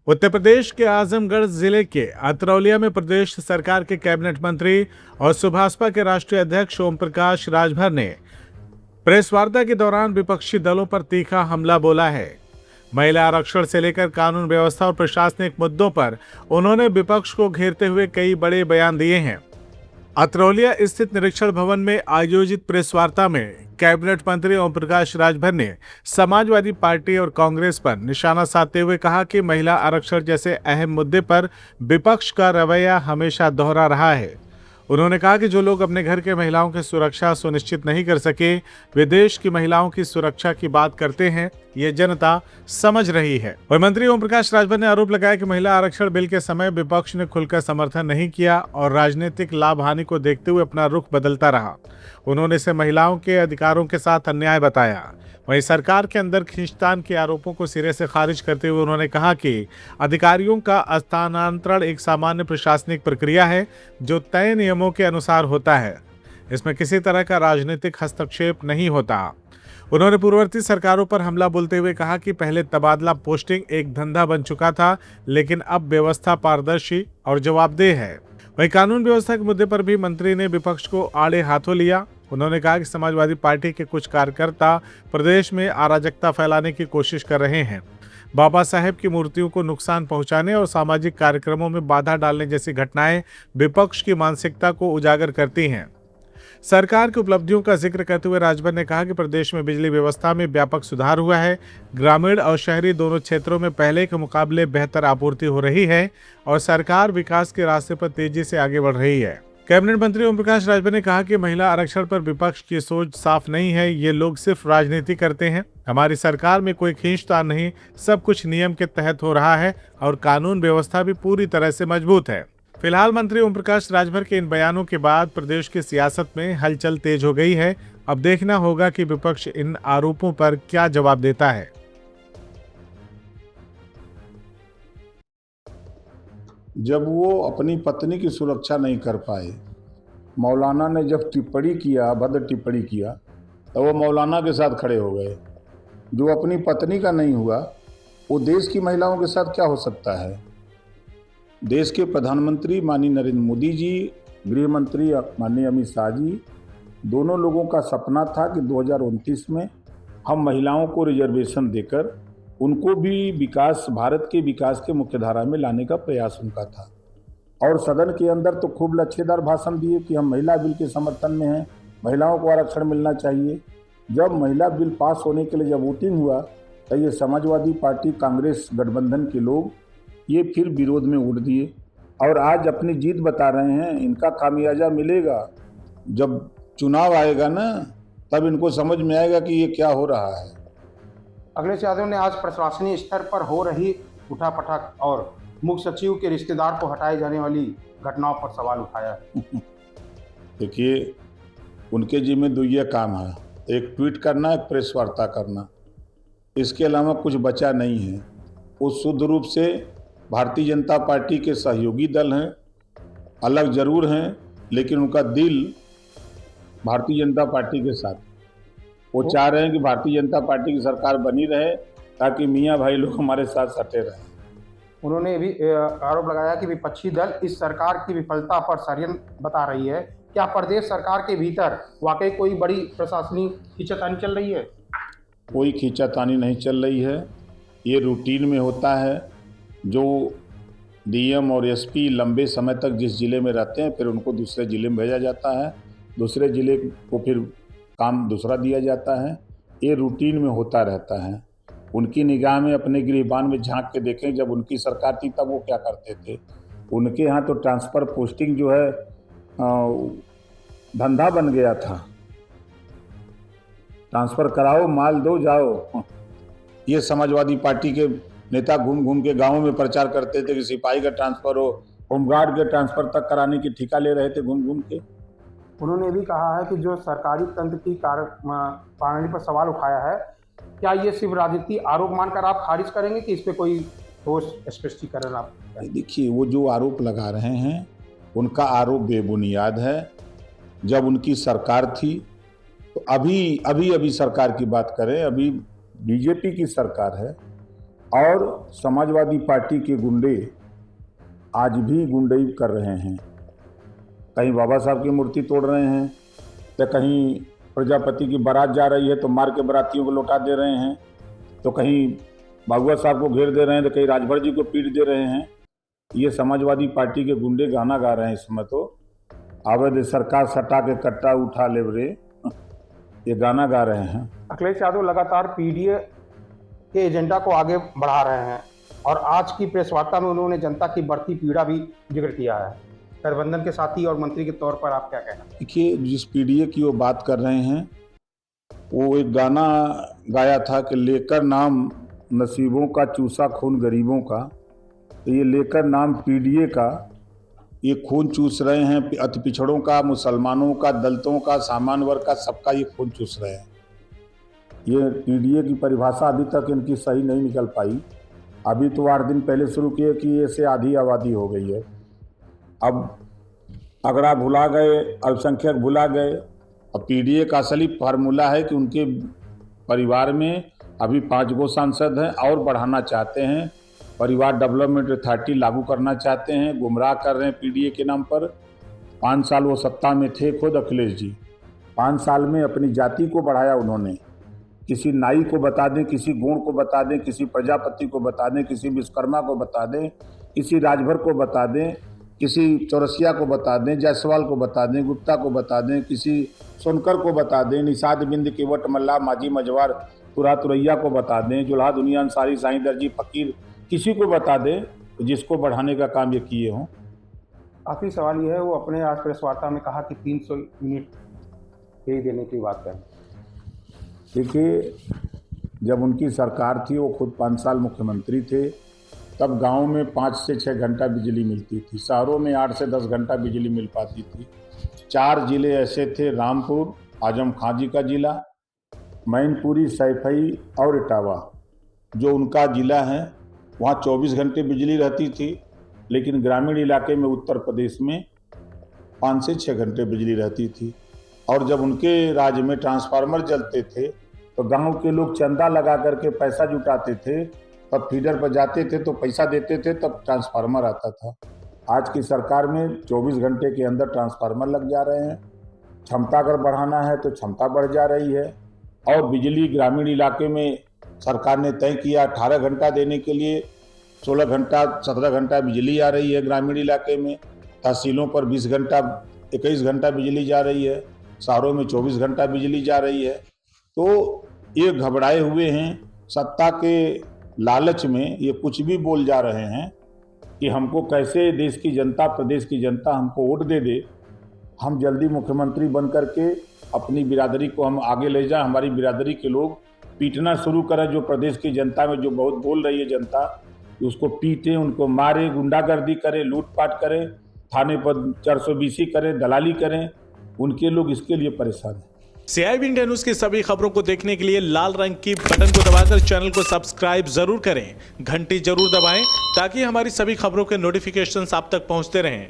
उत्तर प्रदेश के आजमगढ़ जिले के अतरौलिया में प्रदेश सरकार के कैबिनेट मंत्री और सुभाषपा के राष्ट्रीय अध्यक्ष ओम प्रकाश राजभर ने प्रेस वार्ता के दौरान विपक्षी दलों पर तीखा हमला बोला है। महिला आरक्षण से लेकर कानून व्यवस्था और प्रशासनिक मुद्दों पर उन्होंने विपक्ष को घेरते हुए कई बड़े बयान दिए हैं। अतरौलिया स्थित निरीक्षण भवन में आयोजित प्रेस वार्ता में कैबिनेट मंत्री ओम प्रकाश राजभर ने समाजवादी पार्टी और कांग्रेस पर निशाना साधते हुए कहा कि महिला आरक्षण जैसे अहम मुद्दे पर विपक्ष का रवैया हमेशा दोहरा रहा है। उन्होंने कहा कि जो लोग अपने घर के महिलाओं की सुरक्षा सुनिश्चित नहीं कर सके, वे देश की महिलाओं की सुरक्षा की बात करते हैं, ये जनता समझ रही है। और मंत्री ओम प्रकाश राजभर ने आरोप लगाया कि महिला आरक्षण बिल के समय विपक्ष ने खुलकर समर्थन नहीं किया और राजनीतिक लाभ हानि को देखते हुए अपना रुख बदलता रहा। उन्होंने इसे महिलाओं के अधिकारों के साथ अन्याय बताया। वहीं सरकार के अंदर खींचतान के आरोपों को सिरे से खारिज करते हुए उन्होंने कहा कि अधिकारियों का स्थानांतरण एक सामान्य प्रशासनिक प्रक्रिया है जो तय नियमों के अनुसार होता है। इसमें किसी तरह का राजनीतिक हस्तक्षेप नहीं होता। उन्होंने पूर्ववर्ती सरकारों पर हमला बोलते हुए कहा कि पहले तबादला पोस्टिंग एक धंधा बन चुका था, लेकिन अब व्यवस्था पारदर्शी और जवाबदेह है। वहीं कानून व्यवस्था के मुद्दे पर भी मंत्री ने विपक्ष को आड़े हाथों लिया। उन्होंने कहा कि समाजवादी पार्टी के कुछ कार्यकर्ता प्रदेश में अराजकता फैलाने की कोशिश कर रहे हैं। बाबा साहेब की मूर्तियों को नुकसान पहुंचाने और सामाजिक कार्यक्रमों में बाधा डालने जैसी घटनाएं विपक्ष की मानसिकता को उजागर करती हैं। सरकार की उपलब्धियों का जिक्र करते हुए राजभर ने कहा कि प्रदेश में बिजली व्यवस्था में व्यापक सुधार हुआ है। ग्रामीण और शहरी दोनों क्षेत्रों में पहले के मुकाबले बेहतर आपूर्ति हो रही है और सरकार विकास के रास्ते पर तेजी से आगे बढ़ रही है। कैबिनेट मंत्री ओम प्रकाश राजभर ने कहा कि महिला आरक्षण पर विपक्ष की सोच साफ नहीं है, ये लोग सिर्फ राजनीति करते हैं। हमारी सरकार में कोई खींचतान नहीं, सब कुछ नियम के तहत हो रहा है और कानून व्यवस्था भी पूरी तरह से मजबूत है। फिलहाल मंत्री ओम प्रकाश राजभर के इन बयानों के बाद प्रदेश की सियासत में हलचल तेज हो गई है। अब देखना होगा कि विपक्ष इन आरोपों पर क्या जवाब देता है। जब वो अपनी पत्नी की सुरक्षा नहीं कर पाए, मौलाना ने जब टिप्पणी किया, भद्र टिप्पणी किया, तो वो मौलाना के साथ खड़े हो गए। जो अपनी पत्नी का नहीं हुआ, वो देश की महिलाओं के साथ क्या हो सकता है। देश के प्रधानमंत्री माननीय नरेंद्र मोदी जी, गृह मंत्री माननीय अमित शाह जी, दोनों लोगों का सपना था कि 2029 में हम महिलाओं को रिजर्वेशन देकर उनको भी विकास, भारत के विकास के मुख्यधारा में लाने का प्रयास उनका था। और सदन के अंदर तो खूब लच्छेदार भाषण दिए कि हम महिला बिल के समर्थन में हैं, महिलाओं को आरक्षण मिलना चाहिए। जब महिला बिल पास होने के लिए जब वोटिंग हुआ, तो ये समाजवादी पार्टी कांग्रेस गठबंधन के लोग ये फिर विरोध में उड़ दिए और आज अपनी जीत बता रहे हैं। इनका खामियाजा मिलेगा जब चुनाव आएगा ना, तब इनको समझ में आएगा कि ये क्या हो रहा है। अखिलेश यादव ने आज प्रशासनिक स्तर पर हो रही उठापटक और मुख्य सचिव के रिश्तेदार को हटाए जाने वाली घटनाओं पर सवाल उठाया। देखिए, उनके जिम्मे दो ये काम है, एक ट्वीट करना, एक प्रेस वार्ता करना, इसके अलावा कुछ बचा नहीं है। वो शुद्ध रूप से भारतीय जनता पार्टी के सहयोगी दल हैं, अलग जरूर हैं, लेकिन उनका दिल भारतीय जनता पार्टी के साथ। वो चाह रहे हैं कि भारतीय जनता पार्टी की सरकार बनी रहे ताकि मियाँ भाई लोग हमारे साथ सटे रहें। उन्होंने भी आरोप लगाया कि विपक्षी दल इस सरकार की विफलता पर षड्यंत्र बता रही है। क्या प्रदेश सरकार के भीतर वाकई कोई बड़ी प्रशासनिक खींचातानी चल रही है? कोई खींचातानी नहीं चल रही है, ये रूटीन में होता है। जो डीएम और एसपी लंबे समय तक जिस जिले में रहते हैं, फिर उनको दूसरे जिले में भेजा जाता है, दूसरे जिले को फिर काम दूसरा दिया जाता है। ये रूटीन में होता रहता है। उनकी निगाह में अपने गिरबान में झांक के देखें, जब उनकी सरकार थी तब वो क्या करते थे। उनके यहाँ तो ट्रांसफ़र पोस्टिंग जो है धंधा बन गया था। ट्रांसफ़र कराओ, माल दो, जाओ। ये समाजवादी पार्टी के नेता घूम घूम के गाँवों में प्रचार करते थे कि सिपाही का ट्रांसफ़र हो, होमगार्ड के ट्रांसफ़र तक कराने की ठेका ले रहे थे घूम घूम के। उन्होंने भी कहा है कि जो सरकारी तंत्र की कार्यप्रणाली पर सवाल उठाया है, क्या ये सिर्फ राजनीति आरोप मानकर आप खारिज करेंगे कि इस पे कोई ठोस स्पष्टीकरण आप? देखिए, वो जो आरोप लगा रहे हैं उनका आरोप बेबुनियाद है। जब उनकी सरकार थी तो अभी सरकार की बात करें, अभी बीजेपी की सरकार है, और समाजवादी पार्टी के गुंडे आज भी गुंडई कर रहे हैं। कहीं बाबा साहब की मूर्ति तोड़ रहे हैं, या कहीं प्रजापति की बारात जा रही है तो मार के बारातियों को लौटा दे रहे हैं, तो कहीं बाबुआ साहब को घेर दे रहे हैं, तो कहीं राजभर जी को पीट दे रहे हैं। ये समाजवादी पार्टी के गुंडे गाना गा रहे हैं इस समय। तो आवेद सरकार सटा के कट्टा उठा ले रे, ये गाना गा रहे हैं। अखिलेश यादव लगातार पीडीए के एजेंडा को आगे बढ़ा रहे हैं और आज की प्रेस वार्ता में उन्होंने जनता की बढ़ती पीड़ा भी जिक्र किया है। गठबंधन के साथी और मंत्री के तौर पर आप क्या कहना? देखिए, जिस पीडीए की वो बात कर रहे हैं, वो एक गाना गाया था कि लेकर नाम नसीबों का चूसा खून गरीबों का। तो ये लेकर नाम पीडीए का ये खून चूस रहे हैं, अति पिछड़ों का, मुसलमानों का, दलितों का, सामान्य वर्ग का, सबका ये खून चूस रहे हैं। ये पीडीए की परिभाषा अभी तक इनकी सही नहीं निकल पाई। अभी तो 8 दिन पहले शुरू किए कि ये से आधी आबादी हो गई है। अब अगड़ा भुला गए, अल्पसंख्यक भुला गए। अब पीडीए का असली फार्मूला है कि उनके परिवार में अभी 5 गो सांसद हैं और बढ़ाना चाहते हैं। परिवार डेवलपमेंट अथॉरिटी लागू करना चाहते हैं, गुमराह कर रहे हैं पीडीए के नाम पर। 5 साल वो सत्ता में थे खुद अखिलेश जी। 5 साल में अपनी जाति को बढ़ाया उन्होंने। किसी नाई को बता दें, किसी गोंड को बता दें, किसी प्रजापति को बता दें, किसी विश्वकर्मा को बता दें, किसी राजभर को बता दें, किसी चौरसिया को बता दें, जायसवाल को बता दें, गुप्ता को बता दें, किसी सोनकर को बता दें, निषाद बिंद केवट मल्ला माझी मजवार तुरा तुरैया को बता दें, जुल्हा दुनिया अंसारी साईं दर्जी फकीर, किसी को बता दें जिसको बढ़ाने का काम ये किए हों। आखिरी सवाल ये है, वो अपने आज प्रेस वार्ता में कहा कि 300 यूनिट दे देने की बात करें। देखिए, जब उनकी सरकार थी, वो खुद 5 साल मुख्यमंत्री थे, तब गांव में 5 से 6 घंटा बिजली मिलती थी, शहरों में 8 से 10 घंटा बिजली मिल पाती थी। 4 जिले ऐसे थे, रामपुर, आजम खां जी का जिला, मैनपुरी, सैफई और इटावा, जो उनका जिला है। वहाँ 24 घंटे बिजली रहती थी, लेकिन ग्रामीण इलाके में उत्तर प्रदेश में 5 से 6 घंटे बिजली रहती थी। और जब उनके राज्य में ट्रांसफार्मर जलते थे तो गांव के लोग चंदा लगा करके पैसा जुटाते थे, तब फीडर पर जाते थे तो पैसा देते थे, तब ट्रांसफार्मर आता था। आज की सरकार में 24 घंटे के अंदर ट्रांसफार्मर लग जा रहे हैं। क्षमता अगर बढ़ाना है तो क्षमता बढ़ जा रही है। और बिजली ग्रामीण इलाके में सरकार ने तय किया 18 घंटा देने के लिए, 16 घंटा 17 घंटा बिजली आ रही है ग्रामीण इलाके में। तहसीलों पर 20 घंटा 21 घंटा बिजली जा रही है, शहरों में 24 घंटा बिजली जा रही है। तो ये घबराए हुए हैं, सत्ता के लालच में ये कुछ भी बोल जा रहे हैं कि हमको कैसे देश की जनता, प्रदेश की जनता हमको वोट दे दे, हम जल्दी मुख्यमंत्री बन करके अपनी बिरादरी को हम आगे ले जाएं, हमारी बिरादरी के लोग पीटना शुरू करें। जो प्रदेश की जनता में जो बहुत बोल रही है जनता, उसको पीटें, उनको मारे, गुंडागर्दी करें, लूटपाट करें, थाने पर 420 करें, दलाली करें, उनके लोग इसके लिए परेशान हैं। CIB इंडिया न्यूज की सभी खबरों को देखने के लिए लाल रंग की बटन को दबाकर चैनल को सब्सक्राइब जरूर करें, घंटी जरूर दबाएं ताकि हमारी सभी खबरों के नोटिफिकेशंस आप तक पहुंचते रहें।